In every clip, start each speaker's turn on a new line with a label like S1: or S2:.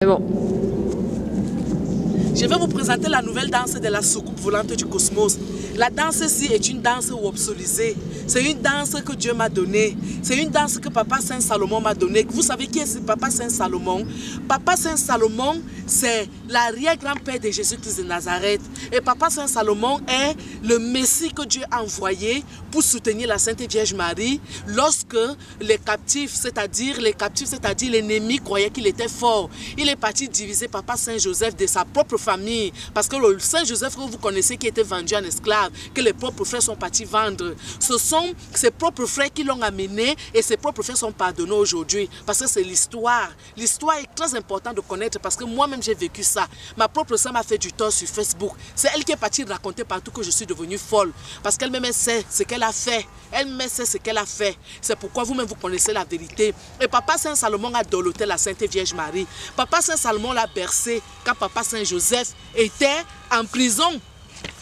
S1: C'est bon.
S2: Je vais vous présenter la nouvelle danse de la soucoupe volante du cosmos. La danse-ci est une danse wopsolisée. C'est une danse que Dieu m'a donnée. C'est une danse que Papa Saint Salomon m'a donnée. Vous savez qui est Papa Saint Salomon? Papa Saint Salomon, c'est l'arrière-grand-père de Jésus-Christ de Nazareth. Et Papa Saint Salomon est le Messie que Dieu a envoyé pour soutenir la Sainte Vierge Marie lorsque les captifs, c'est-à-dire l'ennemi, croyaient qu'il était fort. Il est parti diviser Papa Saint Joseph de sa propre famille. Parce que le Saint Joseph que vous connaissez qui était vendu en esclave, que les propres frères sont partis vendre, ce sont ses propres frères qui l'ont amené et ses propres frères sont pardonnés aujourd'hui. Parce que c'est l'histoire. L'histoire est très importante de connaître parce que moi-même j'ai vécu ça. Ma propre sœur m'a fait du tort sur Facebook. C'est elle qui est partie raconter partout que je suis devenue folle. Parce qu'elle-même sait ce qu'elle a fait. Elle-même sait ce qu'elle a fait. C'est pourquoi vous-même vous connaissez la vérité. Et Papa Saint Salomon a doloté la Sainte Vierge Marie. Papa Saint Salomon l'a bercé quand Papa Saint Joseph était en prison.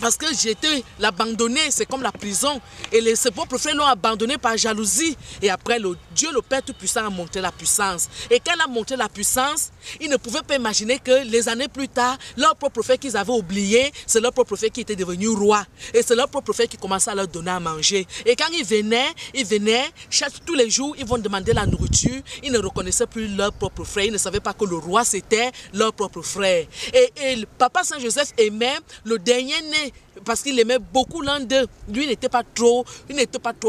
S2: Parce que j'étais l'abandonné, c'est comme la prison. Et ses propres frères l'ont abandonné par jalousie. Et après, Dieu, le Père Tout-Puissant, a montré la puissance. Et quand il a montré la puissance, ils ne pouvaient pas imaginer que les années plus tard, leur propre frère qu'ils avaient oublié, c'est leur propre frère qui était devenu roi. Et c'est leur propre frère qui commençait à leur donner à manger. Et quand ils venaient, tous les jours, ils vont demander la nourriture. Ils ne reconnaissaient plus leur propre frère. Ils ne savaient pas que le roi, c'était leur propre frère. Et Papa Saint Joseph aimait le dernier né, parce qu'il aimait beaucoup l'un d'eux. Lui, il n'était pas trop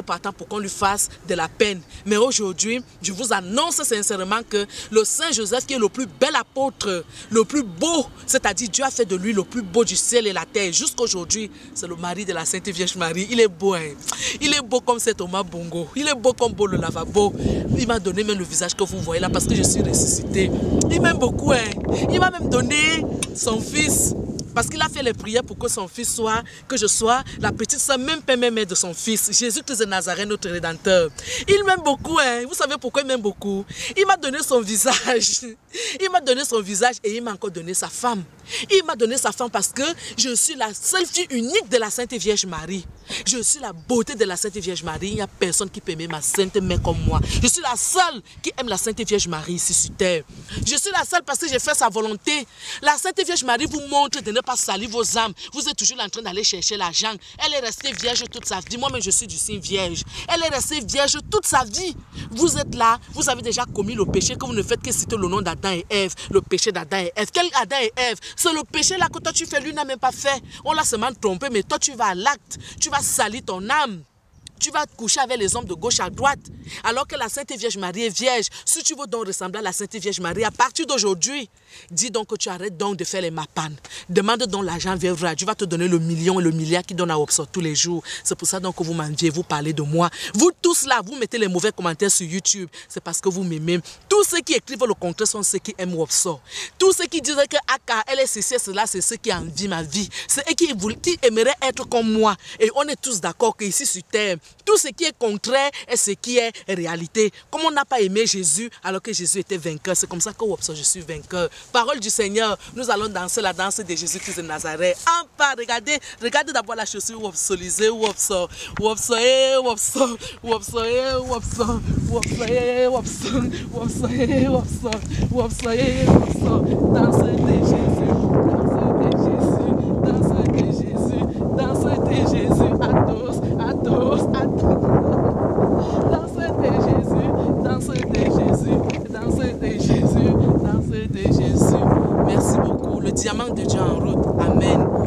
S2: partant pour qu'on lui fasse de la peine. Mais aujourd'hui, je vous annonce sincèrement que le Saint Joseph, qui est le plus bel apôtre, le plus beau, c'est-à-dire Dieu a fait de lui le plus beau du ciel et la terre, jusqu'aujourd'hui, c'est le mari de la Sainte Vierge Marie. Il est beau, hein? Il est beau comme cet Thomas Bongo. Il est beau comme beau le lavabo. Il m'a donné même le visage que vous voyez là parce que je suis ressuscité. Il m'aime beaucoup, hein? Il m'a même donné son fils. Parce qu'il a fait les prières pour que son fils soit, que je sois la petite sœur, même père, même mère de son fils, Jésus-Christ de Nazareth, notre Rédempteur. Il m'aime beaucoup, hein. Vous savez pourquoi il m'aime beaucoup? Il m'a donné son visage. Il m'a donné son visage et il m'a encore donné sa femme. Il m'a donné sa femme parce que je suis la seule fille unique de la Sainte Vierge Marie. Je suis la beauté de la Sainte Vierge Marie. Il n'y a personne qui peut aimer ma sainte mère comme moi. Je suis la seule qui aime la Sainte Vierge Marie ici sur terre. Je suis la seule parce que j'ai fait sa volonté. La Sainte Vierge Marie vous montre de ne pas salir vos âmes. Vous êtes toujours en train d'aller chercher l'argent. Elle est restée vierge toute sa vie. Moi-même, je suis du signe vierge. Elle est restée vierge toute sa vie. Vous êtes là, vous avez déjà commis le péché que vous ne faites que citer le nom d'Adam et Ève. Le péché d'Adam et Ève. Quel Adam et Ève? C'est le péché là que toi tu fais, lui n'a même pas fait. On l'a seulement trompé, mais toi tu vas à l'acte. Tu vas salir ton âme. Tu vas te coucher avec les hommes de gauche à droite. Alors que la Sainte Vierge Marie est vierge. Si tu veux donc ressembler à la Sainte Vierge Marie, à partir d'aujourd'hui, dis donc que tu arrêtes donc de faire les mapanes. Demande donc l'argent viendra. Dieu va te donner le million et le milliard qui donne à Wopso tous les jours. C'est pour ça donc que vous m'enviez, vous parlez de moi. Vous tous là, vous mettez les mauvais commentaires sur YouTube. C'est parce que vous m'aimez. Tous ceux qui écrivent le contraire sont ceux qui aiment Wopso. Tous ceux qui disent que Aka, elle est ceci, cela, c'est ceux qui envient ma vie. C'est eux qui aimeraient être comme moi. Et on est tous d'accord qu'ici sur terre, tout ce qui est contraire est ce qui est réalité. Comme on n'a pas aimé Jésus alors que Jésus était vainqueur, c'est comme ça que Wopso, je suis vainqueur. Parole du Seigneur, nous allons danser la danse de Jésus-Christ de Nazareth. En pas, regardez d'abord la chaussure wopsolisée, Wopso, Wopso, Wopso, Wopso, Wopso, Wopso, Wopso, Wopso, Wopso, Wopso, Wopso, danse de Jésus, danse de Jésus, danse de Jésus, à tous, à tous, à tous. Danse de Jésus, danse de Jésus, danse de Jésus, danse de Jésus. Merci beaucoup. Le diamant de Dieu en route. Amen.